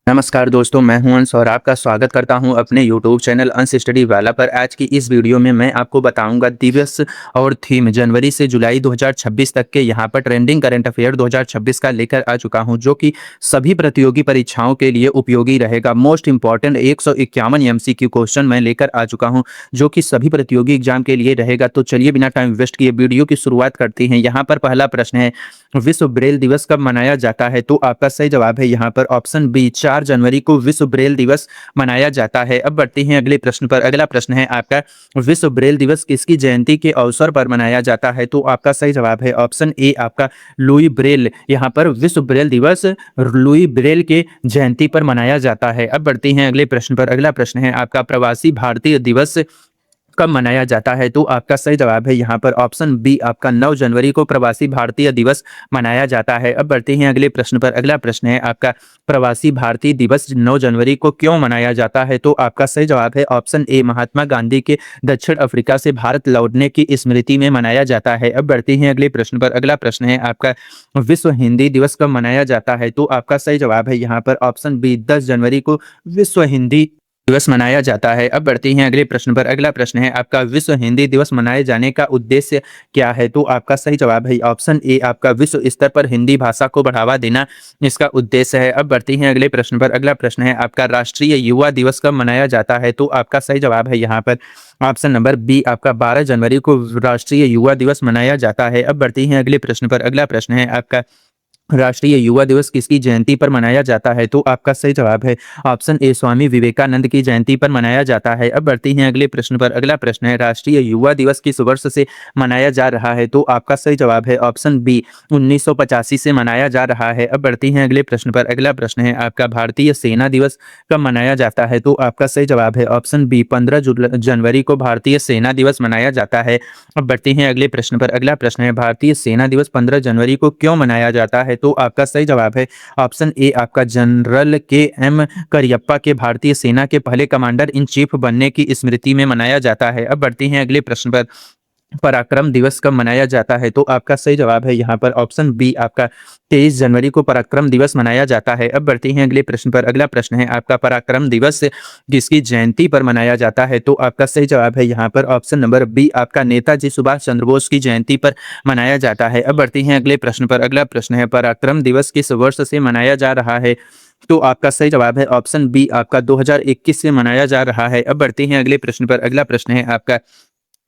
नमस्कार दोस्तों, मैं हूं अंश और आपका स्वागत करता हूं अपने YouTube चैनल अंश स्टडी वाला पर। आज की इस वीडियो में मैं आपको बताऊंगा दिवस और थीम जनवरी से जुलाई 2026 तक के यहां पर ट्रेंडिंग करंट अफेयर 2026 का लेकर आ चुका हूं, जो कि सभी प्रतियोगी परीक्षाओं के लिए उपयोगी रहेगा। मोस्ट इंपॉर्टेंट 151 MCQ क्वेश्चन मैं लेकर आ चुका हूँ, जो कि सभी प्रतियोगी एग्जाम के लिए रहेगा। तो चलिए बिना टाइम वेस्ट किए वीडियो की शुरुआत करते हैं। यहाँ पर पहला प्रश्न है, विश्व ब्रेल दिवस कब मनाया जाता है? तो आपका सही जवाब है यहाँ पर ऑप्शन बी, 4 जनवरी को विश्व ब्रेल दिवस मनाया जाता है। अब बढ़ते हैं अगले प्रश्न पर। अगला प्रश्न है आपका, विश्व ब्रेल दिवस किसकी जयंती के अवसर पर मनाया जाता है? तो आपका सही जवाब है ऑप्शन ए, आपका लुई ब्रेल। यहाँ पर विश्व ब्रेल दिवस लुई ब्रेल के जयंती पर मनाया जाता है। अब बढ़ते हैं अगले प्रश्न पर। अगला प्रश्न है आपका, प्रवासी भारतीय दिवस कब मनाया जाता है? तो आपका सही जवाब है यहाँ पर ऑप्शन बी, आपका 9 जनवरी को प्रवासी भारतीय दिवस मनाया जाता है। अब बढ़ते हैं अगले प्रश्न पर। अगला प्रश्न है आपका, प्रवासी भारतीय दिवस 9 जनवरी को क्यों मनाया जाता है? तो आपका सही जवाब है ऑप्शन ए, महात्मा गांधी के दक्षिण अफ्रीका से भारत लौटने की स्मृति में मनाया जाता है। अब बढ़ते हैं अगले प्रश्न पर। अगला प्रश्न है आपका, विश्व हिंदी दिवस कब मनाया जाता है? तो आपका सही जवाब है यहाँ पर ऑप्शन बी, 10 जनवरी को विश्व हिंदी दिवस मनाया जाता है। अब बढ़ते हैं अगले प्रश्न पर। अगला प्रश्न है आपका, विश्व हिंदी दिवस मनाए जाने का उद्देश्य क्या है? तो आपका सही जवाब है ऑप्शन ए, आपका विश्व स्तर पर हिंदी भाषा को बढ़ावा देना इसका उद्देश्य है। अब बढ़ते हैं अगले प्रश्न पर। अगला प्रश्न है आपका, राष्ट्रीय युवा दिवस कब मनाया जाता है? तो आपका सही जवाब है यहाँ पर ऑप्शन नंबर बी, आपका 12 जनवरी को राष्ट्रीय युवा दिवस मनाया जाता है। अब बढ़ते हैं अगले प्रश्न पर। अगला प्रश्न है आपका, राष्ट्रीय युवा दिवस किसकी जयंती पर मनाया जाता है? तो आपका सही जवाब है ऑप्शन ए, स्वामी विवेकानंद की जयंती पर मनाया जाता है। अब बढ़ते हैं अगले प्रश्न पर। अगला प्रश्न है, राष्ट्रीय युवा दिवस किस वर्ष से मनाया जा रहा है? तो आपका सही जवाब है ऑप्शन बी, 1985 से मनाया जा रहा है। अब बढ़ते हैं अगले प्रश्न पर। अगला प्रश्न है आपका, भारतीय सेना दिवस कब मनाया जाता है? तो आपका सही जवाब है ऑप्शन बी, 15 जनवरी को भारतीय सेना दिवस मनाया जाता है। अब बढ़ते हैं अगले प्रश्न पर। अगला प्रश्न है, भारतीय सेना दिवस 15 जनवरी को क्यों मनाया जाता है? तो आपका सही जवाब है ऑप्शन ए, आपका जनरल KM करियप्पा के भारतीय सेना के पहले कमांडर इन चीफ बनने की स्मृति में मनाया जाता है। अब बढ़ते हैं अगले प्रश्न पर, पराक्रम दिवस कब मनाया जाता है? तो आपका सही जवाब है यहाँ पर ऑप्शन बी, आपका 23 जनवरी को पराक्रम दिवस मनाया जाता है। अब बढ़ते हैं अगले प्रश्न पर। अगला प्रश्न है आपका, पराक्रम दिवस किसकी जयंती पर मनाया जाता है? तो आपका सही जवाब है यहाँ पर ऑप्शन नंबर बी, आपका नेताजी सुभाष चंद्र बोस की जयंती पर मनाया जाता है। अब बढ़ते हैं अगले प्रश्न पर। अगला प्रश्न है, पराक्रम दिवस किस वर्ष से मनाया जा रहा है? तो आपका सही जवाब है ऑप्शन बी, आपका 2021 से मनाया जा रहा है। अब बढ़ते हैं अगले प्रश्न पर। अगला प्रश्न है आपका,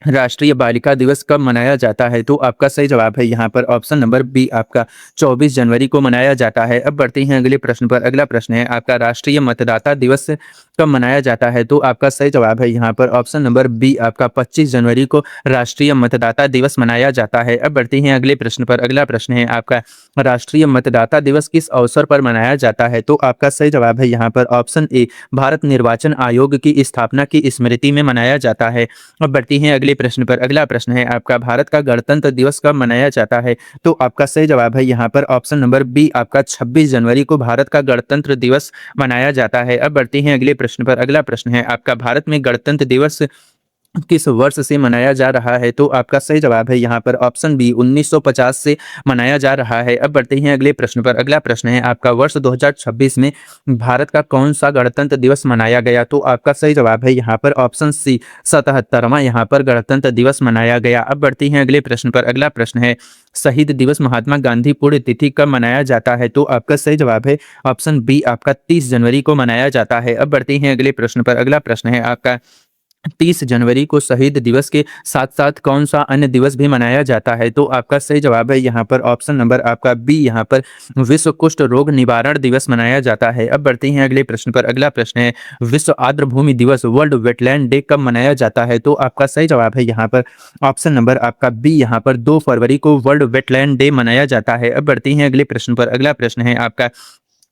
राष्ट्रीय बालिका दिवस कब मनाया जाता है? तो आपका सही जवाब है यहाँ पर ऑप्शन नंबर बी, आपका 24 जनवरी को मनाया जाता है। अब बढ़ते हैं अगले प्रश्न पर। अगला प्रश्न है आपका, राष्ट्रीय मतदाता दिवस कब मनाया जाता है? तो आपका सही जवाब है यहाँ पर ऑप्शन नंबर बी, आपका 25 जनवरी को राष्ट्रीय मतदाता दिवस मनाया जाता है। अब बढ़ते हैं अगले प्रश्न पर। अगला प्रश्न है आपका, राष्ट्रीय मतदाता दिवस किस अवसर पर मनाया जाता है? तो आपका सही जवाब है यहाँ पर ऑप्शन ए, भारत निर्वाचन आयोग की स्थापना की स्मृति में मनाया जाता है। अब बढ़ती हैं अगले प्रश्न पर। अगला प्रश्न है आपका, भारत का गणतंत्र दिवस कब मनाया जाता है? तो आपका सही जवाब है यहाँ पर ऑप्शन नंबर बी, आपका 26 जनवरी को भारत का गणतंत्र दिवस मनाया जाता है। अब बढ़ते हैं अगले प्रश्न पर। अगला प्रश्न है आपका, भारत में गणतंत्र दिवस किस वर्ष से मनाया जा रहा है? तो आपका सही जवाब है यहाँ पर ऑप्शन बी, 1950 से मनाया जा रहा है। अब बढ़ते हैं अगले प्रश्न पर। अगला प्रश्न है आपका, वर्ष 2026 में भारत का कौन सा गणतंत्र दिवस मनाया गया? तो आपका सही जवाब है यहाँ पर ऑप्शन सी, 77वां यहाँ पर गणतंत्र दिवस मनाया गया। अब बढ़ते हैं अगले प्रश्न पर। अगला प्रश्न है, शहीद दिवस महात्मा गांधी पुण्यतिथि कब मनाया जाता है? तो आपका सही जवाब है ऑप्शन बी, आपका 30 जनवरी को मनाया जाता है। अब बढ़ते हैं अगले प्रश्न पर। अगला प्रश्न है आपका, 30 जनवरी को शहीद दिवस के साथ साथ कौन सा अन्य दिवस भी मनाया जाता है? तो आपका सही जवाब है यहाँ पर ऑप्शन नंबर आपका बी, यहाँ पर विश्व कुष्ठ रोग निवारण दिवस मनाया जाता है। अब बढ़ते हैं अगले प्रश्न पर। अगला प्रश्न है, विश्व आर्द्र भूमि दिवस वर्ल्ड वेटलैंड डे कब मनाया जाता है? तो आपका सही जवाब है यहाँ पर ऑप्शन नंबर आपका बी, यहाँ पर 2 फरवरी को वर्ल्ड वेटलैंड डे मनाया जाता है। अब बढ़ते हैं अगले प्रश्न पर। अगला प्रश्न है आपका,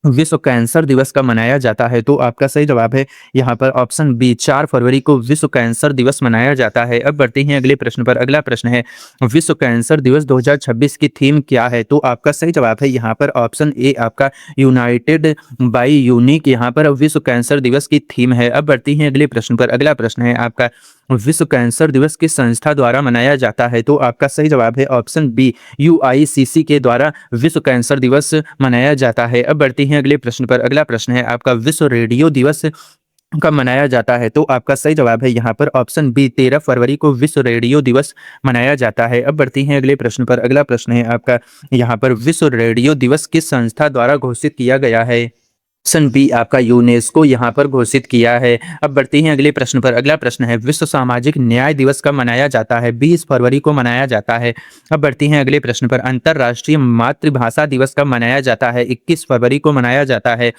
विश्व कैंसर दिवस कब मनाया जाता है? तो आपका सही जवाब है यहाँ पर ऑप्शन बी, 4 फरवरी को विश्व कैंसर दिवस मनाया जाता है। अब बढ़ते हैं अगले प्रश्न पर। अगला प्रश्न है, विश्व कैंसर दिवस 2026 की थीम क्या है? तो आपका सही जवाब है यहाँ पर ऑप्शन ए, आपका यूनाइटेड बाई यूनिक यहाँ पर विश्व कैंसर दिवस की थीम है। अब बढ़ती हैं अगले प्रश्न पर। अगला प्रश्न है आपका, विश्व कैंसर दिवस किस संस्था द्वारा मनाया जाता है? तो आपका सही जवाब है ऑप्शन बी, यूआईसीसी के द्वारा विश्व कैंसर दिवस मनाया जाता है। अब बढ़ते हैं अगले प्रश्न पर। अगला प्रश्न है आपका, विश्व रेडियो दिवस कब मनाया जाता है? तो आपका सही जवाब है यहाँ पर ऑप्शन बी, 13 फरवरी को विश्व रेडियो दिवस मनाया जाता है। अब बढ़ते हैं अगले प्रश्न पर। अगला प्रश्न है आपका यहाँ पर, विश्व रेडियो दिवस किस संस्था द्वारा घोषित किया गया है? ऑप्शन बी आपका यूनेस्को यहाँ पर घोषित किया है। अब बढ़ते हैं अगले प्रश्न पर। अगला प्रश्न है, विश्व सामाजिक न्याय दिवस कब मनाया जाता है? 20 फरवरी को मनाया जाता है। अब बढ़ते हैं अगले प्रश्न पर। अंतर्राष्ट्रीय मातृभाषा दिवस कब मनाया जाता है? 21 फरवरी को मनाया जाता है।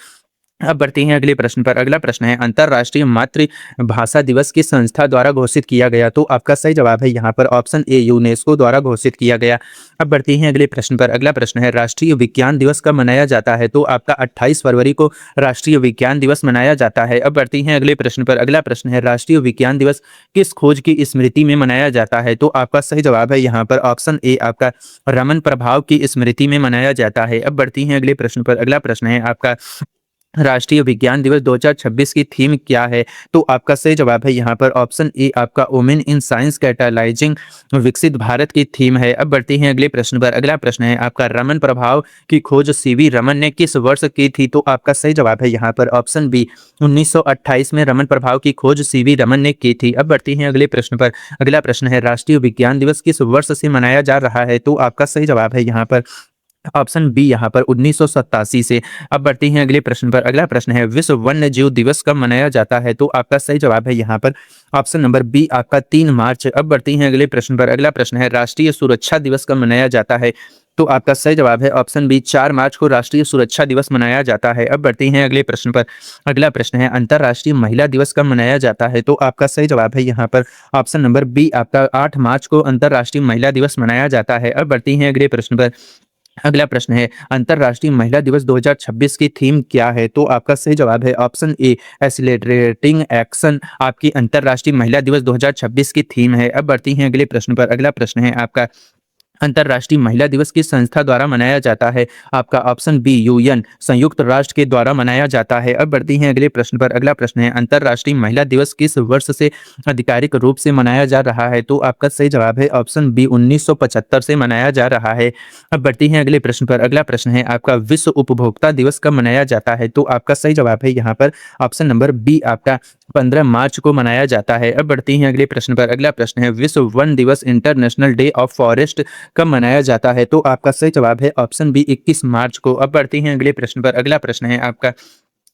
अब बढ़ते हैं अगले प्रश्न पर। अगला प्रश्न है, अंतर्राष्ट्रीय मातृभाषा दिवस किस संस्था द्वारा घोषित किया गया? तो आपका सही जवाब है यहाँ पर ऑप्शन ए, यूनेस्को द्वारा घोषित किया गया। अब बढ़ते हैं अगले प्रश्न पर। अगला प्रश्न है, राष्ट्रीय विज्ञान दिवस कब मनाया जाता है? तो आपका 28 फरवरी को राष्ट्रीय विज्ञान दिवस मनाया जाता है। अब बढ़ते हैं अगले प्रश्न पर। अगला प्रश्न है, राष्ट्रीय विज्ञान दिवस किस खोज की स्मृति में मनाया जाता है? तो आपका सही जवाब है यहाँ पर ऑप्शन ए, आपका रमन प्रभाव की स्मृति में मनाया जाता है। अब बढ़ती हैं अगले प्रश्न पर। अगला प्रश्न है आपका, राष्ट्रीय विज्ञान दिवस 2026 की थीम क्या है? तो आपका सही जवाब है यहाँ पर ऑप्शन ए, आपका वुमेन इन साइंस कैटालाइजिंग विकसित भारत की थीम है। अब बढ़ते हैं अगले प्रश्न पर। अगला प्रश्न है आपका, रमन प्रभाव की खोज सीवी रमन ने किस वर्ष की थी? तो आपका सही जवाब है यहाँ पर ऑप्शन बी, 1928 में रमन प्रभाव की खोज सीवी रमन ने की थी। अब बढ़ते हैं अगले प्रश्न पर। अगला प्रश्न है, राष्ट्रीय विज्ञान दिवस किस वर्ष से मनाया जा रहा है? तो आपका सही जवाब है यहाँ पर ऑप्शन बी, यहाँ पर 1987 से। अब बढ़ते हैं अगले प्रश्न पर। अगला प्रश्न है, विश्व वन्य जीव दिवस कब मनाया जाता है? तो आपका सही जवाब है यहाँ पर ऑप्शन नंबर बी, आपका 3 मार्च। अब बढ़ते हैं अगले प्रश्न पर। अगला प्रश्न है, राष्ट्रीय सुरक्षा दिवस कब मनाया जाता है? तो आपका सही जवाब है ऑप्शन बी, 4 मार्च को राष्ट्रीय सुरक्षा दिवस मनाया जाता है। अब बढ़ते हैं अगले प्रश्न पर। अगला प्रश्न है, अंतर्राष्ट्रीय महिला दिवस कब मनाया जाता है? तो आपका सही जवाब है यहाँ पर ऑप्शन नंबर बी, आपका 8 मार्च को अंतर्राष्ट्रीय महिला दिवस मनाया जाता है। अब बढ़ते हैं अगले प्रश्न पर। अगला प्रश्न है, अंतर्राष्ट्रीय महिला दिवस 2026 की थीम क्या है? तो आपका सही जवाब है ऑप्शन ए, एक्सेलरेटिंग एक्शन आपकी अंतर्राष्ट्रीय महिला दिवस 2026 की थीम है। अब बढ़ती हैं अगले प्रश्न पर। अगला प्रश्न है आपका, अंतर्राष्ट्रीय महिला दिवस किस संस्था द्वारा मनाया जाता है? आपका ऑप्शन बी, यूएन संयुक्त राष्ट्र के द्वारा मनाया जाता है। अब बढ़ती हैं अगले प्रश्न पर। अगला प्रश्न है, अंतर्राष्ट्रीय महिला दिवस किस वर्ष से आधिकारिक रूप से मनाया जा रहा है? तो आपका सही जवाब है ऑप्शन बी, 1975 से मनाया जा रहा है। अब बढ़ती हैं अगले प्रश्न पर। अगला प्रश्न है आपका, विश्व उपभोक्ता दिवस कब मनाया जाता है? तो आपका सही जवाब है यहाँ पर ऑप्शन नंबर बी, आपका 15 मार्च को मनाया जाता है। अब बढ़ती हैं अगले प्रश्न पर। अगला प्रश्न है, विश्व वन दिवस इंटरनेशनल डे ऑफ फॉरेस्ट कब मनाया जाता है? तो आपका सही जवाब है ऑप्शन बी, 21 मार्च को। अब बढ़ते हैं अगले प्रश्न पर। अगला प्रश्न है आपका,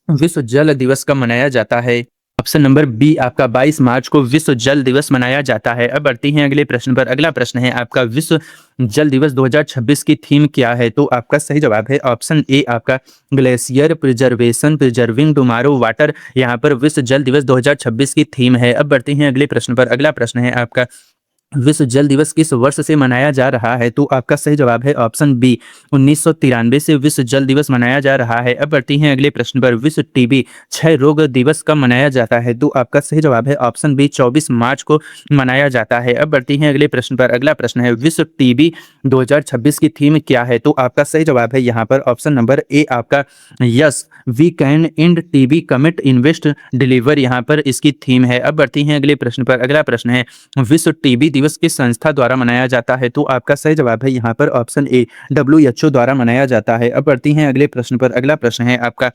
विश्व जल दिवस कब मनाया जाता है? ऑप्शन नंबर बी, आपका 22 मार्च को विश्व जल दिवस मनाया जाता है। अब बढ़ते हैं अगले प्रश्न पर। अगला प्रश्न है आपका, विश्व जल दिवस 2026 की थीम क्या है? तो आपका सही जवाब है ऑप्शन ए, आपका glacier preservation preserving tomorrow water यहाँ पर विश्व जल दिवस 2026 की थीम है। अब बढ़ते हैं अगले प्रश्न पर। अगला प्रश्न है आपका, विश्व जल दिवस किस वर्ष से मनाया जा रहा है? तो आपका सही जवाब है ऑप्शन बी, 1993 से विश्व जल दिवस मनाया जा रहा है। अब बढ़ते हैं अगले प्रश्न पर। विश्व टीबी क्षय रोग दिवस कब मनाया जाता है? तो आपका सही जवाब है ऑप्शन बी, 24 मार्च को मनाया जाता है। अब बढ़ते हैं अगले प्रश्न पर। अगला प्रश्न है, विश्व टीबी 2026 की थीम क्या है? तो आपका सही जवाब है यहाँ पर ऑप्शन नंबर ए, आपका yes we can and TB commit invest deliver यहाँ पर इसकी थीम है। अब बढ़ती हैं अगले प्रश्न पर। अगला प्रश्न है, विश्व टीबी दिवस किस संस्था द्वारा मनाया जाता है? तो आपका सही जवाब है यहाँ पर ऑप्शन ए, WHO द्वारा मनाया जाता है। अब बढ़ती हैं अगले प्रश्न पर। अगला प्रश्न है आपका,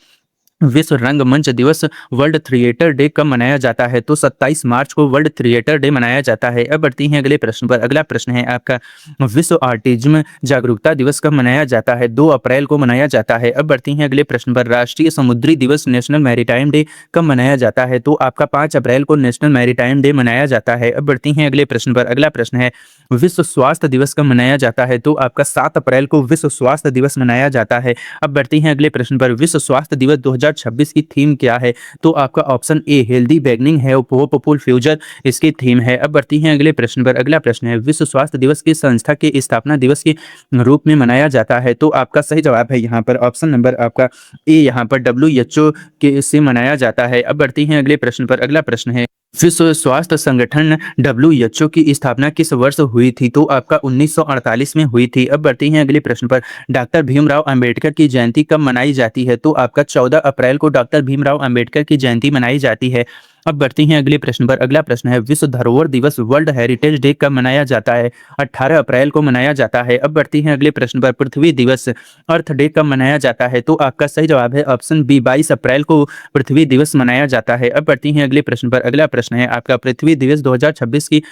विश्व रंगमंच दिवस वर्ल्ड थिएटर डे कब मनाया जाता है? तो 27 मार्च को वर्ल्ड थिएटर डे मनाया जाता है। अब बढ़ती हैं अगले प्रश्न पर। अगला प्रश्न है आपका, विश्व ऑटिज्म जागरूकता दिवस कब मनाया जाता है? 2 अप्रैल को मनाया जाता है। अब बढ़ती हैं अगले प्रश्न पर। राष्ट्रीय समुद्री दिवस नेशनल मैरीटाइम डे कब मनाया जाता है? तो आपका 5 अप्रैल को नेशनल मैरीटाइम डे मनाया जाता है। अब बढ़ती हैं अगले प्रश्न पर। अगला प्रश्न है, विश्व स्वास्थ्य दिवस कब मनाया जाता है? तो आपका 7 अप्रैल को विश्व स्वास्थ्य दिवस मनाया जाता है। अब बढ़ती हैं अगले प्रश्न पर। विश्व स्वास्थ्य दिवस 2026 की थीम क्या है? तो आपका ऑप्शन ए, हेल्दी बिगिनिंग है होपफुल फ्यूचर इसकी थीम है। अब बढ़ती हैं अगले प्रश्न पर। अगला प्रश्न है, विश्व स्वास्थ्य दिवस किस संस्था के स्थापना दिवस के रूप में मनाया जाता है? तो आपका सही जवाब है यहाँ पर ऑप्शन नंबर आपका ए, यहाँ पर WHO के से मनाया जाता है। अब बढ़ती हैं अगले प्रश्न पर। अगला प्रश्न है, विश्व स्वास्थ्य संगठन WHO की स्थापना किस वर्ष हुई थी? तो आपका 1948 में हुई थी। अब बढ़ते हैं अगले प्रश्न पर। डॉक्टर भीमराव अंबेडकर की जयंती कब मनाई जाती है? तो आपका 14 अप्रैल को डॉक्टर भीमराव अंबेडकर की जयंती मनाई जाती है। अब बढ़ती हैं अगले प्रश्न पर। अगला प्रश्न है, विश्व धरोहर दिवस वर्ल्ड हेरिटेज डे कब मनाया जाता है? 18 अप्रैल को मनाया जाता है। अब बढ़ती हैं अगले प्रश्न पर। पृथ्वी दिवस अर्थ डे कब मनाया जाता है? तो आपका सही जवाब है ऑप्शन बी, 22 अप्रैल को पृथ्वी दिवस मनाया जाता है। अब बढ़ती हैं अगले प्रश्न पर। अगला प्रश्न है आपका, पृथ्वी दिवस 2026 की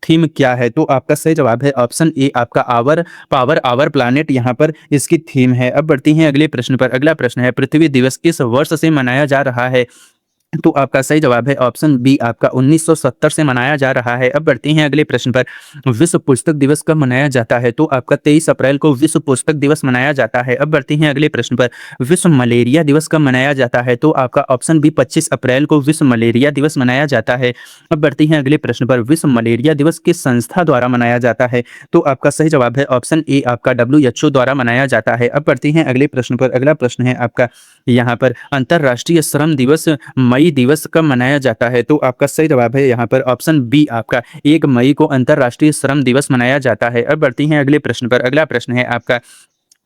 थीम क्या है? तो आपका सही जवाब है ऑप्शन ए, आपका आवर पावर आवर प्लैनेट यहाँ पर इसकी थीम है। अब बढ़ती हैं अगले प्रश्न पर। अगला प्रश्न है, पृथ्वी दिवस किस वर्ष से मनाया जा रहा है? तो आपका सही जवाब है ऑप्शन बी, आपका 1970 से मनाया जा रहा है। अब बढ़ते हैं अगले प्रश्न पर। विश्व पुस्तक दिवस कब मनाया जाता है? तो आपका 23 अप्रैल को विश्व पुस्तक दिवस मनाया जाता है। अब बढ़ते हैं अगले प्रश्न पर। विश्व मलेरिया दिवस कब मनाया जाता है? तो आपका ऑप्शन बी, 25 अप्रैल को विश्व मलेरिया दिवस मनाया जाता है। अब बढ़ते हैं अगले प्रश्न पर। विश्व मलेरिया दिवस किस संस्था द्वारा मनाया जाता है? तो आपका सही जवाब है ऑप्शन ए, आपका WHO द्वारा मनाया जाता है। अब बढ़ते हैं अगले प्रश्न पर। अगला प्रश्न है आपका यहाँ पर, अंतर्राष्ट्रीय श्रम दिवस मई दिवस कब मनाया जाता है? तो आपका सही जवाब है यहाँ पर ऑप्शन बी, आपका 1 मई को अंतर्राष्ट्रीय श्रम दिवस मनाया जाता है। अब बढ़ती हैं अगले प्रश्न पर। अगला प्रश्न है आपका,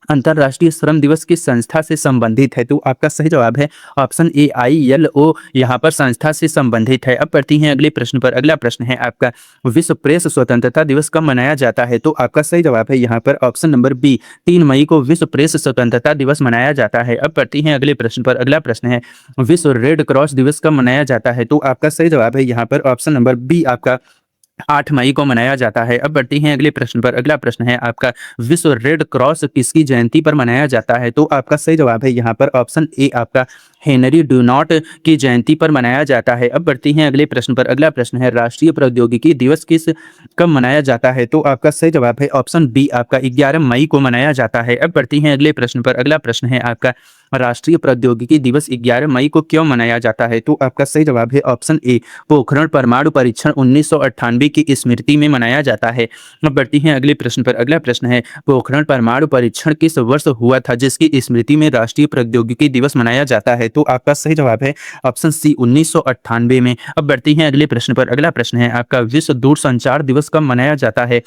अंतर्राष्ट्रीय श्रम दिवस किस संस्था से संबंधित है? तो आपका सही जवाब है ऑप्शन ए, ILO यहाँ पर संस्था से संबंधित है। अब बढ़ती हैं अगले प्रश्न पर। अगला प्रश्न है आपका, विश्व प्रेस स्वतंत्रता दिवस कब मनाया जाता है? तो आपका सही जवाब है यहाँ पर ऑप्शन नंबर बी, 3 मई को विश्व प्रेस स्वतंत्रता दिवस मनाया जाता है। अब बढ़ती हैं अगले प्रश्न पर। अगला प्रश्न है, विश्व रेड क्रॉस दिवस कब मनाया जाता है? तो आपका सही जवाब है यहाँ पर ऑप्शन नंबर बी, आपका 8 मई को मनाया जाता है। अब बढ़ती हैं अगले प्रश्न पर। अगला प्रश्न है आपका, विश्व रेड क्रॉस किसकी जयंती पर मनाया जाता है? तो आपका सही जवाब है यहाँ पर ऑप्शन ए, आपका हेनरी डुनॉट की जयंती पर मनाया जाता है। अब बढ़ती हैं अगले प्रश्न पर। अगला प्रश्न है, राष्ट्रीय प्रौद्योगिकी दिवस किस कब मनाया जाता है? तो आपका सही जवाब है ऑप्शन बी, आपका 11 मई को मनाया जाता है। अब बढ़ती हैं अगले प्रश्न पर। अगला प्रश्न है आपका, राष्ट्रीय प्रौद्योगिकी दिवस 11 मई को क्यों मनाया जाता है? तो आपका सही जवाब है ऑप्शन ए, पोखरण परमाणु परीक्षण 1998 की स्मृति में मनाया जाता है। अब बढ़ती हैं अगले प्रश्न पर। अगला प्रश्न है, पोखरण परमाणु परीक्षण किस वर्ष हुआ था जिसकी स्मृति में राष्ट्रीय प्रौद्योगिकी दिवस मनाया जाता है? तो आपका सही जवाब है ऑप्शन सी, 1998 में। अब बढ़ती हैं अगले प्रश्न पर। अगला प्रश्न है आपका, विश्व दूरसंचार दिवस कब मनाया जाता है?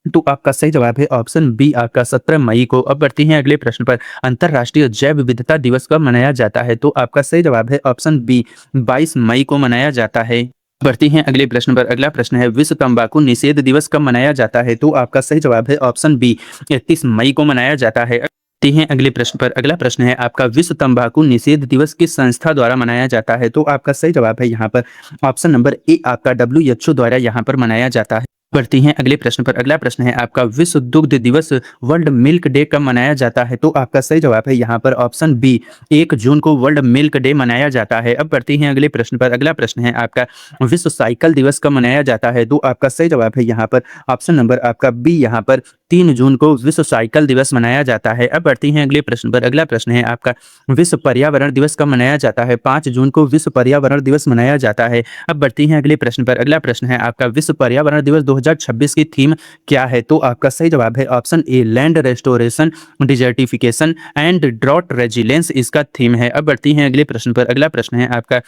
तो आपका सही जवाब है ऑप्शन बी, आपका 17 मई को। अब बढ़ती हैं अगले प्रश्न पर। अंतर्राष्ट्रीय जैव विविधता दिवस कब मनाया जाता है? तो आपका सही जवाब है ऑप्शन बी, 22 मई को मनाया जाता है। बढ़ती हैं अगले प्रश्न पर। अगला प्रश्न है, विश्व तंबाकू निषेध दिवस कब मनाया जाता है? तो आपका सही जवाब है ऑप्शन बी, 31 मई को मनाया जाता है। बढ़ते हैं अगले प्रश्न पर। अगला प्रश्न है आपका, विश्व तंबाकू निषेध दिवस किस संस्था द्वारा मनाया जाता है? तो आपका सही जवाब है यहाँ पर ऑप्शन नंबर ए, आपका WHO द्वारा यहाँ पर मनाया जाता है। बढ़ती हैं अगले प्रश्न पर। अगला प्रश्न है आपका, विश्व दुग्ध दिवस वर्ल्ड मिल्क डे कब मनाया जाता है? तो आपका सही जवाब है यहाँ पर ऑप्शन बी, 1 जून को वर्ल्ड मिल्क डे मनाया जाता है। अब बढ़ती हैं अगले प्रश्न पर। अगला प्रश्न है आपका, विश्व साइकिल दिवस कब मनाया जाता है? तो आपका सही जवाब है यहाँ पर ऑप्शन नंबर आपका बी, यहाँ पर 3 जून को विश्व साइकिल दिवस मनाया जाता है। अब बढ़ती हैं अगले प्रश्न पर। अगला प्रश्न है आपका, विश्व पर्यावरण दिवस कब मनाया जाता है? 5 जून को विश्व पर्यावरण दिवस मनाया जाता है। अब बढ़ती हैं अगले प्रश्न पर। अगला प्रश्न है आपका, विश्व पर्यावरण दिवस 2026 की थीम क्या है? तो आपका सही जवाब है option A, land restoration, desertification and drought resilience इसका थीम है। अब बढ़ती हैं अगले प्रश्न पर। अगला प्रश्न है आपका,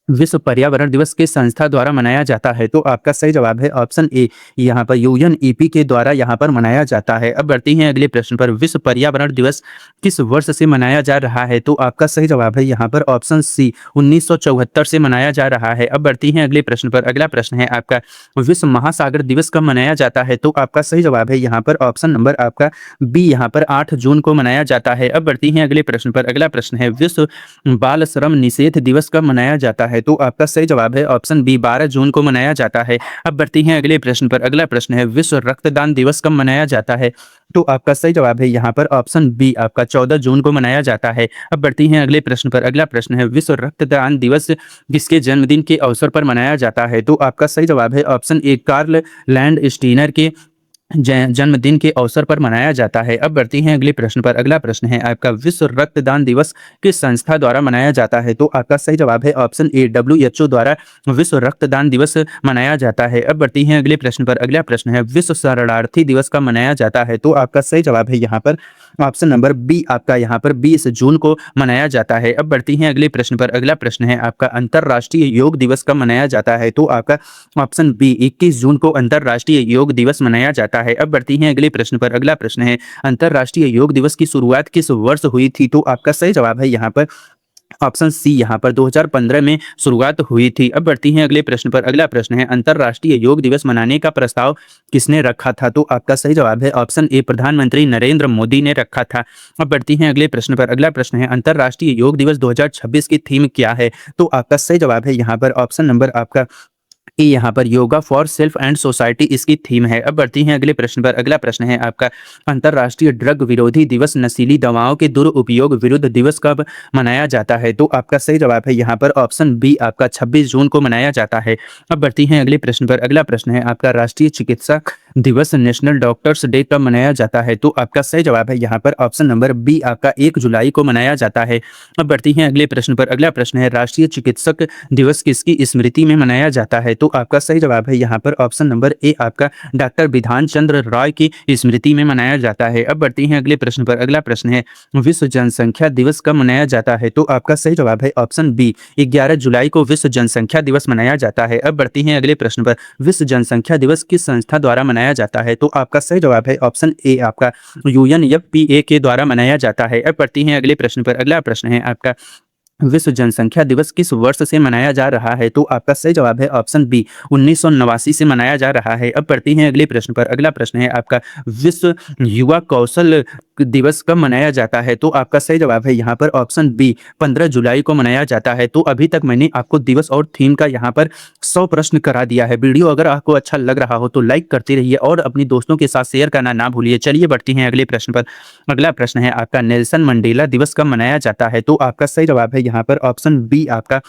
विश्व पर्यावरण दिवस किस संस्था द्वारा मनाया जाता है? तो आपका सही जवाब है ऑप्शन ए, यहाँ पर UNEP के द्वारा यहाँ पर मनाया जाता है। अब बढ़ती हैं अगले प्रश्न पर। विश्व पर्यावरण दिवस किस वर्ष से मनाया जा रहा है? तो आपका सही जवाब है यहाँ पर ऑप्शन सी, 1974 से मनाया जा रहा है। अब बढ़ती हैं अगले प्रश्न पर। अगला प्रश्न है आपका, विश्व महासागर दिवस कब मनाया जाता है? तो आपका सही जवाब है यहाँ पर ऑप्शन नंबर आपका बी, यहाँ पर 8 जून को मनाया जाता है। अब बढ़ती हैं अगले प्रश्न पर। अगला प्रश्न है, विश्व बाल श्रम निषेध दिवस कब मनाया जाता है? तो आपका सही जवाब है ऑप्शन बी, 12 जून को मनाया जाता है। अब बढ़ती हैं अगले प्रश्न पर। अगला प्रश्न है, विश्व रक्तदान दिवस कब मनाया जाता है? तो आपका सही जवाब है यहाँ पर ऑप्शन बी, आपका 14 जून को मनाया जाता है। अब बढ़ती हैं अगले प्रश्न पर। अगला प्रश्न है, विश्व रक्तदान दिवस किसके जन्मदिन के अवसर पर मनाया जाता है? तो आपका सही जवाब है ऑप्शन ए, कार्ल लैंडस्टीनर के जन्मदिन के अवसर पर मनाया जाता है। अब बढ़ती हैं अगले प्रश्न पर। अगला प्रश्न है आपका, विश्व रक्तदान दिवस किस संस्था द्वारा मनाया जाता है? तो आपका सही जवाब है ऑप्शन ए, WHO द्वारा विश्व रक्तदान दिवस मनाया जाता है। अब बढ़ती हैं अगले प्रश्न पर। अगला प्रश्न है, विश्व शरणार्थी दिवस कब मनाया जाता है? तो आपका सही जवाब है यहाँ पर ऑप्शन नंबर बी, आपका यहाँ पर 20 जून को मनाया जाता है। अब बढ़ती हैं अगले प्रश्न पर। अगला प्रश्न है आपका, अंतर्राष्ट्रीय योग दिवस कब मनाया जाता है? तो आपका ऑप्शन बी, 21 जून को अंतर्राष्ट्रीय योग दिवस मनाया जाता है। अब बढ़ती हैं अगले प्रश्न पर। अगला प्रश्न है, अंतर्राष्ट्रीय योग दिवस की शुरुआत किस वर्ष हुई थी? तो आपका सही जवाब है यहाँ पर ऑप्शन सी यहाँ पर 2015 में शुरुआत हुई थी। अब बढ़ती हैं अगले प्रश्न पर। अगला प्रश्न है, अंतर्राष्ट्रीय योग दिवस मनाने का प्रस्ताव किसने रखा था? तो आपका सही जवाब है ऑप्शन ए, प्रधानमंत्री नरेंद्र मोदी ने रखा था। अब बढ़ती हैं अगले प्रश्न पर। अगला प्रश्न है, अंतर्राष्ट्रीय योग दिवस 2026 की थीम क्या है? तो आपका सही जवाब है यहाँ पर ऑप्शन नंबर आपका कि यहाँ पर yoga for self and society इसकी थीम है। अब बढ़ती हैं अगले प्रश्न पर। अगला प्रश्न है आपका, अंतर्राष्ट्रीय ड्रग विरोधी दिवस नशीली दवाओं के दुरुपयोग विरुद्ध दिवस कब मनाया जाता है? तो आपका सही जवाब है यहाँ पर ऑप्शन बी, आपका 26 जून को मनाया जाता है। अब बढ़ती हैं अगले प्रश्न पर। अगला प्रश्न है आपका, राष्ट्रीय चिकित्सक दिवस नेशनल डॉक्टर्स डे कब मनाया जाता है? तो आपका सही जवाब है यहाँ पर ऑप्शन नंबर बी, आपका 1 जुलाई को मनाया जाता है। अब बढ़ती हैं अगले प्रश्न पर। अगला प्रश्न है, राष्ट्रीय चिकित्सक दिवस किसकी स्मृति में मनाया जाता है? तो आपका सही जवाब है यहाँ पर ऑप्शन नंबर ए, आपका डॉक्टर बिधान चंद्र रॉय की स्मृति में मनाया जाता है। अब बढ़ती हैं अगले प्रश्न पर। अगला प्रश्न है, विश्व जनसंख्या दिवस कब मनाया जाता है? तो आपका सही जवाब है ऑप्शन बी, 11 जुलाई को विश्व जनसंख्या दिवस मनाया जाता है। अब बढ़ती हैं अगले प्रश्न पर, विश्व जनसंख्या दिवस किस संस्था द्वारा मनाया जाता है? तो आपका सही जवाब है ऑप्शन ए, आपका यूएनएफपीए के द्वारा मनाया जाता है। अब बढ़ती हैं अगले प्रश्न पर। अगला प्रश्न है आपका, विश्व जनसंख्या दिवस किस वर्ष से मनाया जा रहा है? तो आपका सही जवाब है ऑप्शन बी, 1989 से मनाया जा रहा है। अब बढ़ते हैं अगले प्रश्न पर। अगला प्रश्न है आपका, विश्व युवा कौशल दिवस कब मनाया जाता है? तो आपका सही जवाब है यहाँ पर ऑप्शन बी, 15 जुलाई को मनाया जाता है। तो अभी तक मैंने आपको दिवस और थीम का यहाँ पर 100 प्रश्न करा दिया है। वीडियो अगर आपको अच्छा लग रहा हो तो लाइक करते रहिए और अपनी दोस्तों के साथ शेयर करना ना भूलिए। चलिए बढ़ती हैं अगले प्रश्न पर। अगला प्रश्न है आपका, नेल्सन मंडेला दिवस कब मनाया जाता है? तो आपका सही जवाब है यहाँ पर ऑप्शन बी, आपका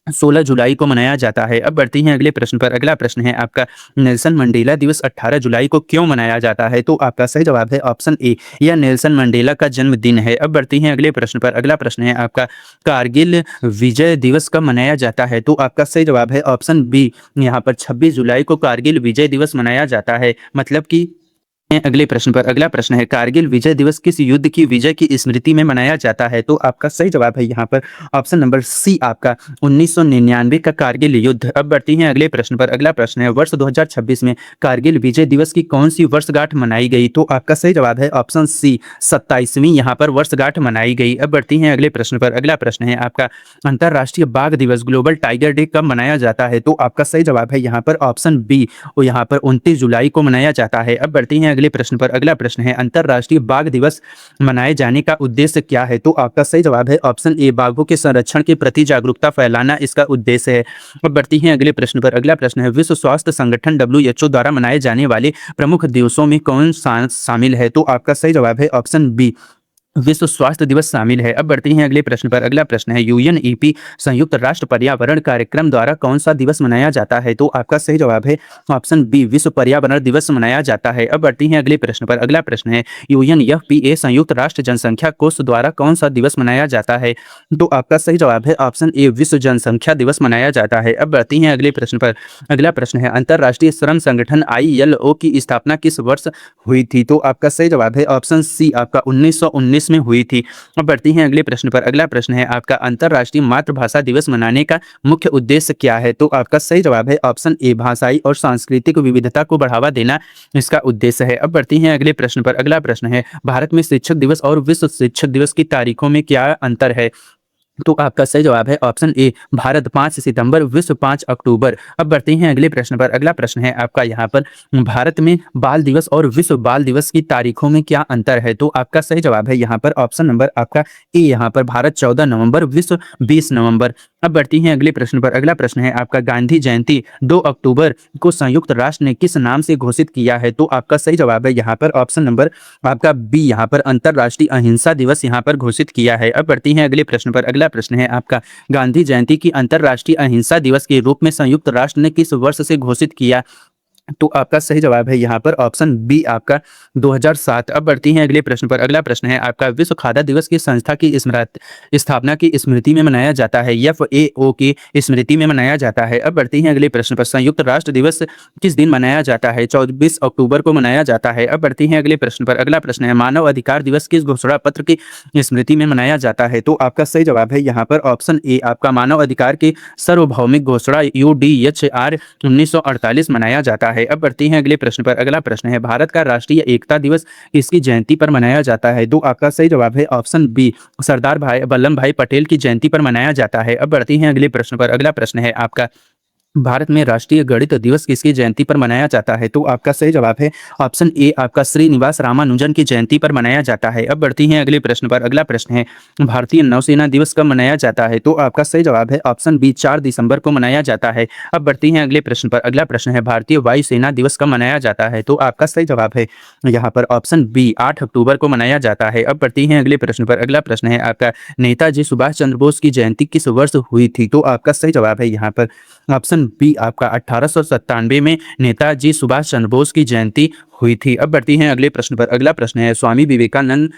16 जुलाई को मनाया जाता है। अब बढ़ती हैं अगले प्रश्न पर। अगला प्रश्न है आपका, नेल्सन मंडेला दिवस 18 जुलाई को क्यों मनाया जाता है? तो आपका सही जवाब है ऑप्शन ए, यह नेल्सन मंडेला का जन्मदिन है। अब बढ़ती हैं अगले प्रश्न पर। अगला प्रश्न है आपका, कारगिल विजय दिवस कब मनाया जाता है? तो आपका सही जवाब है ऑप्शन बी, यहाँ पर 26 जुलाई को कारगिल विजय दिवस मनाया जाता है। मतलब कि अगले प्रश्न पर। अगला प्रश्न है, कारगिल विजय दिवस किस युद्ध की विजय की स्मृति में मनाया जाता है? तो आपका सही जवाब है यहाँ पर ऑप्शन नंबर सी, आपका 1999 का कारगिल युद्ध। अब बढ़ती हैं अगले प्रश्न पर। अगला प्रश्न है, वर्ष 2026 में कारगिल विजय दिवस की कौन सी वर्षगांठ मनाई गई? तो आपका सही जवाब है ऑप्शन सी, 27वीं यहाँ पर वर्षगांठ मनाई गई। अब बढ़ती हैं अगले प्रश्न पर। अगला प्रश्न है आपका, अंतर्राष्ट्रीय बाघ दिवस ग्लोबल टाइगर डे कब मनाया जाता है? तो आपका सही जवाब है यहाँ पर ऑप्शन बी, और यहाँ पर 29 जुलाई को मनाया जाता है। अब बढ़ती हैं अगले प्रश्न पर। अगला प्रश्न है, अंतर्राष्ट्रीय बाघ दिवस मनाए जाने का उद्देश्य क्या है? तो आपका सही जवाब है ऑप्शन ए, बाघों के संरक्षण के प्रति जागरूकता फैलाना इसका उद्देश्य है। अब बढ़ती हैं अगले प्रश्न पर। अगला प्रश्न है, विश्व स्वास्थ्य संगठन WHO द्वारा मनाए जाने वाले प्रमुख दिवसों में कौन सा शामिल है? तो आपका सही जवाब है ऑप्शन बी, विश्व स्वास्थ्य दिवस शामिल है। अब बढ़ते हैं अगले प्रश्न पर। अगला प्रश्न है, यूएनईपी संयुक्त राष्ट्र पर्यावरण कार्यक्रम द्वारा कौन सा दिवस मनाया जाता है? तो आपका सही जवाब है ऑप्शन बी, विश्व पर्यावरण दिवस मनाया जाता है। अब बढ़ती हैं अगले प्रश्न पर। अगला प्रश्न है, यूएनएफपीए संयुक्त राष्ट्र जनसंख्या कोष द्वारा कौन सा दिवस मनाया जाता है? तो आपका सही जवाब है ऑप्शन ए, विश्व जनसंख्या दिवस मनाया जाता है। अब बढ़ती हैं अगले प्रश्न पर। अगला प्रश्न है, अंतर्राष्ट्रीय श्रम संगठन ILO की स्थापना किस वर्ष हुई थी? तो आपका सही जवाब है ऑप्शन सी, आपका 1919 में हुई थी। अब बढ़ती हैं अगले प्रश्न पर। अगला प्रश्न है आपका, अंतर्राष्ट्रीय मातृभाषा दिवस मनाने का मुख्य उद्देश्य क्या है? तो आपका सही जवाब है ऑप्शन ए, भाषाई और सांस्कृतिक विविधता को बढ़ावा देना इसका उद्देश्य है। अब बढ़ती हैं अगले प्रश्न पर। अगला प्रश्न है, भारत में शिक्षक दिवस और विश्व शिक्षक दिवस की तारीखों में क्या अंतर है? तो आपका सही जवाब है ऑप्शन ए, भारत 5 सितंबर, विश्व 5 अक्टूबर। अब बढ़ते हैं अगले प्रश्न पर। अगला प्रश्न है आपका यहाँ पर, भारत में बाल दिवस और विश्व बाल दिवस की तारीखों में क्या अंतर है? तो आपका सही जवाब है यहाँ पर ऑप्शन नंबर आपका ए, यहाँ पर भारत 14 नवंबर, विश्व 20 नवंबर। अब बढ़ती हैं अगले प्रश्न पर। अगला प्रश्न है आपका, गांधी जयंती 2 अक्टूबर को संयुक्त राष्ट्र ने किस नाम से घोषित किया है? तो आपका सही जवाब है यहाँ पर ऑप्शन नंबर आपका बी, यहाँ पर अंतर्राष्ट्रीय अहिंसा दिवस यहाँ पर घोषित किया है। अब बढ़ती हैं अगले प्रश्न पर। अगला प्रश्न है आपका, गांधी जयंती की अंतर्राष्ट्रीय अहिंसा दिवस के रूप में संयुक्त राष्ट्र ने किस वर्ष से घोषित किया? तो आपका सही जवाब है यहाँ पर ऑप्शन बी, आपका 2007। अब बढ़ती हैं अगले प्रश्न पर। अगला प्रश्न है आपका, विश्व खाद्य दिवस की संस्था की स्थापना की स्मृति में मनाया जाता है? FAO की स्मृति में मनाया जाता है। अब बढ़ती हैं अगले प्रश्न पर। संयुक्त राष्ट्र दिवस किस दिन मनाया जाता है? 24 अक्टूबर को मनाया जाता है। अब बढ़ती हैं अगले प्रश्न पर। अगला प्रश्न है, मानव अधिकार दिवस किस घोषणा पत्र की स्मृति में मनाया जाता है? तो आपका सही जवाब है यहाँ पर ऑप्शन ए, आपका मानव अधिकार की सार्वभौमिक घोषणा UDHR 1948 मनाया जाता है। अब बढ़ती हैं अगले प्रश्न पर। अगला प्रश्न है, भारत का राष्ट्रीय एकता दिवस किसकी जयंती पर मनाया जाता है? तो आपका सही जवाब है ऑप्शन बी, सरदार भाई वल्लभ भाई पटेल की जयंती पर मनाया जाता है। अब बढ़ती हैं अगले प्रश्न पर। अगला प्रश्न है आपका, भारत में राष्ट्रीय गणित दिवस किसकी जयंती पर मनाया जाता है? तो आपका सही जवाब है ऑप्शन ए, आपका श्रीनिवास रामानुजन की जयंती पर मनाया जाता है। अब बढ़ती हैं अगले प्रश्न पर। अगला प्रश्न है, भारतीय नौसेना दिवस कब मनाया जाता है? तो आपका सही जवाब है ऑप्शन बी, 4 दिसंबर को मनाया जाता है। अब बढ़ती हैं अगले प्रश्न पर। अगला प्रश्न है, भारतीय वायुसेना दिवस कब मनाया जाता है? तो आपका सही जवाब है यहाँ पर ऑप्शन बी, 8 अक्टूबर को मनाया जाता है। अब बढ़ती हैं अगले प्रश्न पर। अगला प्रश्न है आपका, नेताजी सुभाष चंद्र बोस की जयंती किस वर्ष हुई थी? तो आपका सही जवाब है यहाँ पर ऑप्शन बी, आपका 1897 में नेताजी सुभाष चंद्र बोस की जयंती हुई थी। अब बढ़ती हैं अगले प्रश्न पर। अगला प्रश्न है, स्वामी विवेकानंद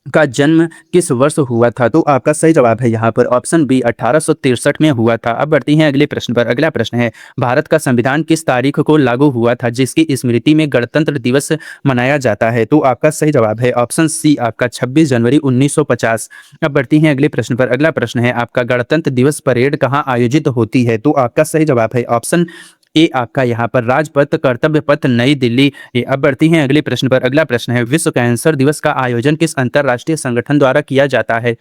का जन्म किस वर्ष हुआ था? तो आपका सही जवाब है यहाँ पर ऑप्शन बी, 1863 में हुआ था। अब बढ़ती हैं अगले प्रश्न पर। अगला प्रश्न है, भारत का संविधान किस तारीख को लागू हुआ था जिसकी स्मृति में गणतंत्र दिवस मनाया जाता है? तो आपका सही जवाब है ऑप्शन सी, आपका 26 जनवरी 1950। अब बढ़ती हैं अगले प्रश्न पर। अगला प्रश्न है आपका, गणतंत्र दिवस परेड कहाँ आयोजित होती है? तो आपका सही जवाब है ऑप्शन ए, आपका यहाँ पर राजपथ कर्तव्य पथ नई दिल्ली। अब बढ़ती हैं अगले प्रश्न पर। अगला प्रश्न है, विश्व कैंसर दिवस का आयोजन किस अंतरराष्ट्रीय संगठन द्वारा किया जाता है?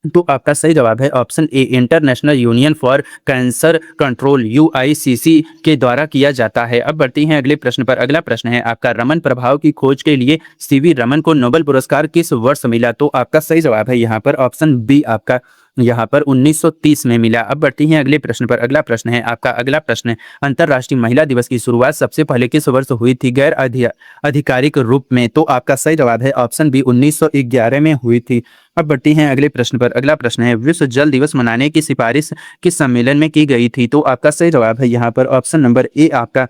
तो आपका सही जवाब है option A, international union for cancer control UICC के द्वारा किया जाता है। अब बढ़ती हैं अगले प्रश्न पर। अगला प्रश्न है आपका, रमन प्रभाव की खोज के लिए सीवी रमन को नोबेल पुरस्कार किस वर्ष मिला? तो आपका सही जवाब है यहाँ पर ऑप्शन बी, आपका यहाँ पर 1930 में मिला। अब बढ़ती हैं अगले प्रश्न पर। अगला प्रश्न है आपका, अगला प्रश्न, अंतर्राष्ट्रीय महिला दिवस की शुरुआत सबसे पहले किस वर्ष हुई थी गैर आधिकारिक रूप में? तो आपका सही जवाब है ऑप्शन बी, 1911 में हुई थी। अब बढ़ती हैं अगले प्रश्न पर। अगला प्रश्न है, विश्व जल दिवस मनाने की सिफारिश किस सम्मेलन में की गई थी? तो आपका सही जवाब है यहाँ पर ऑप्शन नंबर ए, आपका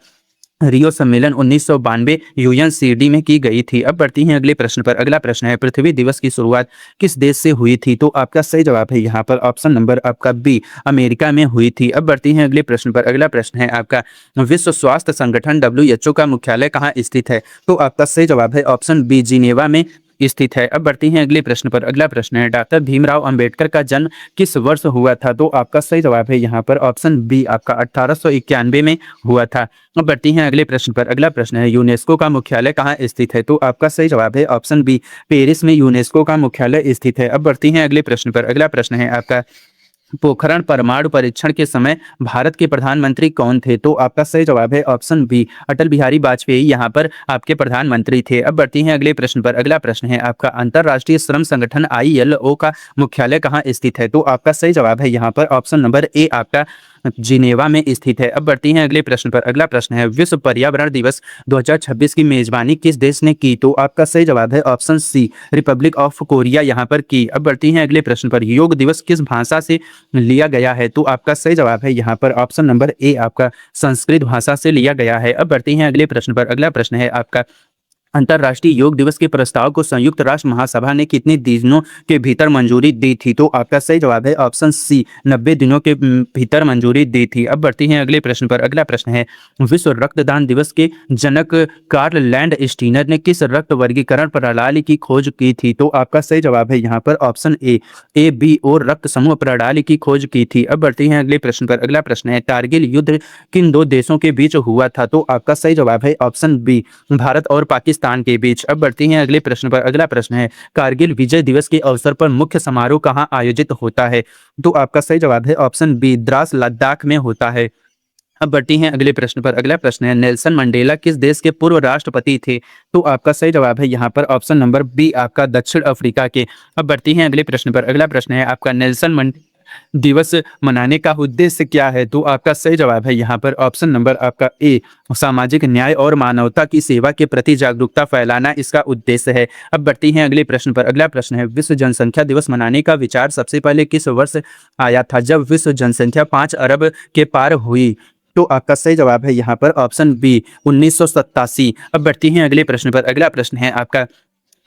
रियो सम्मेलन 1992 यूएनसीडी में की गई थी। अब बढ़ती हैं अगले प्रश्न पर। अगला प्रश्न है, पृथ्वी दिवस की शुरुआत किस देश से हुई थी? तो आपका सही जवाब है यहाँ पर ऑप्शन नंबर आपका बी, अमेरिका में हुई थी। अब बढ़ती हैं अगले प्रश्न पर। अगला प्रश्न है आपका, विश्व स्वास्थ्य संगठन WHO का मुख्यालय कहाँ स्थित है? तो आपका सही जवाब है ऑप्शन बी, जिनेवा में स्थित है। अब बढ़ती हैं अगले प्रश्न पर। अगला प्रश्न है, डॉक्टर भीमराव अंबेडकर का जन्म किस वर्ष हुआ था? तो आपका सही जवाब है यहाँ पर ऑप्शन बी, आपका 1891 में हुआ था। अब बढ़ती हैं अगले प्रश्न पर। अगला प्रश्न है, यूनेस्को का मुख्यालय कहाँ स्थित है? तो आपका सही जवाब है ऑप्शन बी, पेरिस में यूनेस्को का मुख्यालय स्थित है। अब बढ़ती हैं अगले प्रश्न पर। अगला प्रश्न है आपका, पोखरण परमाणु परीक्षण के समय भारत के प्रधानमंत्री कौन थे? तो आपका सही जवाब है ऑप्शन बी, अटल बिहारी वाजपेयी यहाँ पर आपके प्रधानमंत्री थे। अब बढ़ती हैं अगले प्रश्न पर। अगला प्रश्न है आपका, अंतर्राष्ट्रीय श्रम संगठन ILO का मुख्यालय कहाँ स्थित है? तो आपका सही जवाब है यहाँ पर ऑप्शन नंबर ए, आपका जिनेवा में स्थित है। अब बढ़ती हैं अगले प्रश्न पर। अगला प्रश्न है, विश्व पर्यावरण दिवस 2026 की मेजबानी किस देश ने की? तो आपका सही जवाब है option C, republic of Korea यहाँ पर की। अब बढ़ती हैं अगले प्रश्न पर, योग दिवस किस भाषा से लिया गया है? तो आपका सही जवाब है यहाँ पर ऑप्शन नंबर ए, आपका संस्कृत भाषा से लिया गया है। अब बढ़ती हैं अगले प्रश्न पर। अगला प्रश्न है आपका, अंतर्राष्ट्रीय योग दिवस के प्रस्ताव को संयुक्त राष्ट्र महासभा ने कितने दिनों के भीतर मंजूरी दी थी? तो आपका सही जवाब है ऑप्शन सी, 90 दिनों के भीतर मंजूरी दी थी। अब बढ़ती हैं अगले प्रश्न पर। अगला प्रश्न है, विश्व रक्तदान दिवस के जनक कार्ल लैंड स्टीनर ने किस रक्त वर्गीकरण प्रणाली की खोज की थी? तो आपका सही जवाब है यहाँ पर ऑप्शन ए बी और रक्त समूह प्रणाली की खोज की थी। अब बढ़ती हैं अगले प्रश्न पर। अगला प्रश्न है, कारगिल युद्ध किन दो देशों के बीच हुआ था? तो आपका सही जवाब है ऑप्शन बी, भारत और पाकिस्तान के बीच। अब बढ़ती हैं अगले प्रश्न पर। अगला प्रश्न है, कारगिल विजय दिवस के अवसर पर मुख्य समारोह कहाँ आयोजित होता है? तो आपका सही जवाब है ऑप्शन बी, द्रास लद्दाख में होता है। अब बढ़ती हैं अगले प्रश्न पर। अगला प्रश्न है, नेल्सन मंडेला किस देश के पूर्व राष्ट्रपति थे? तो आपका सही जवाब है यहाँ पर ऑप्शन नंबर बी, आपका दक्षिण अफ्रीका के। अब बढ़ती हैं अगले प्रश्न पर। अगला प्रश्न है आपका, नेल्सन मंडेला दिवस मनाने का उद्देश्य क्या है? तो आपका सही जवाब है यहाँ पर ऑप्शन नंबर आपका ए, सामाजिक न्याय और मानवता की सेवा के प्रति जागरूकता फैलाना इसका उद्देश्य है। अब बढ़ती हैं अगले प्रश्न पर। अगला प्रश्न है, विश्व जनसंख्या दिवस मनाने का विचार सबसे पहले किस वर्ष आया था जब विश्व जनसंख्या 5 अरब के पार हुई? तो आपका सही जवाब है यहाँ पर ऑप्शन बी, 1987। अब बढ़ती हैं अगले प्रश्न पर। अगला प्रश्न है आपका,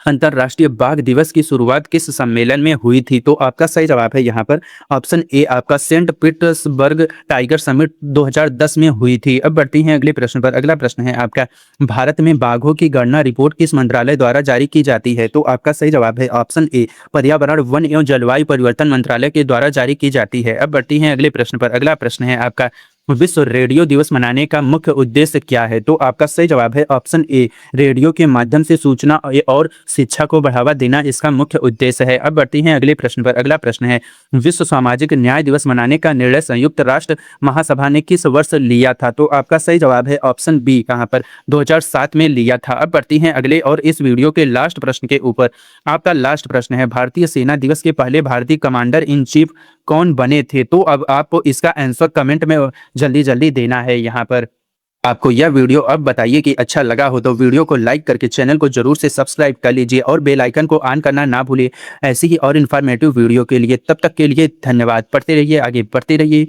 अंतर्राष्ट्रीय बाघ दिवस की शुरुआत किस सम्मेलन में हुई थी? तो आपका सही जवाब है यहाँ पर ऑप्शन ए, आपका सेंट पीटर्सबर्ग टाइगर समिट 2010 में हुई थी। अब बढ़ती हैं अगले प्रश्न पर। अगला प्रश्न है आपका, भारत में बाघों की गणना रिपोर्ट किस मंत्रालय द्वारा जारी की जाती है? तो आपका सही जवाब है ऑप्शन ए, पर्यावरण वन एवं जलवायु परिवर्तन मंत्रालय के द्वारा जारी की जाती है। अब बढ़ती हैं अगले प्रश्न पर। अगला प्रश्न है आपका, विश्व रेडियो दिवस मनाने का मुख्य उद्देश्य क्या है? तो आपका सही जवाब है ऑप्शन ए, रेडियो के माध्यम से सूचना और शिक्षा को बढ़ावा देना इसका मुख्य उद्देश्य है। अब बढ़ते हैं अगले प्रश्न पर। अगला प्रश्न है, विश्व सामाजिक न्याय दिवस मनाने का निर्णय संयुक्त राष्ट्र महासभा ने किस वर्ष लिया था? तो आपका सही जवाब है ऑप्शन बी, कहाँ पर 2007 में लिया था। अब बढ़ते हैं अगले और इस वीडियो के लास्ट प्रश्न के ऊपर। आपका लास्ट प्रश्न है, भारतीय सेना दिवस के पहले भारतीय कमांडर इन चीफ कौन बने थे? तो अब आपको इसका आंसर कमेंट में जल्दी जल्दी देना है। यहाँ पर आपको यह वीडियो अब बताइए कि अच्छा लगा हो तो वीडियो को लाइक करके चैनल को जरूर से सब्सक्राइब कर लीजिए और बेल आइकन को ऑन करना ना भूलिए ऐसी ही और इन्फॉर्मेटिव वीडियो के लिए। तब तक के लिए धन्यवाद। पढ़ते रहिए, आगे बढ़ते रहिए।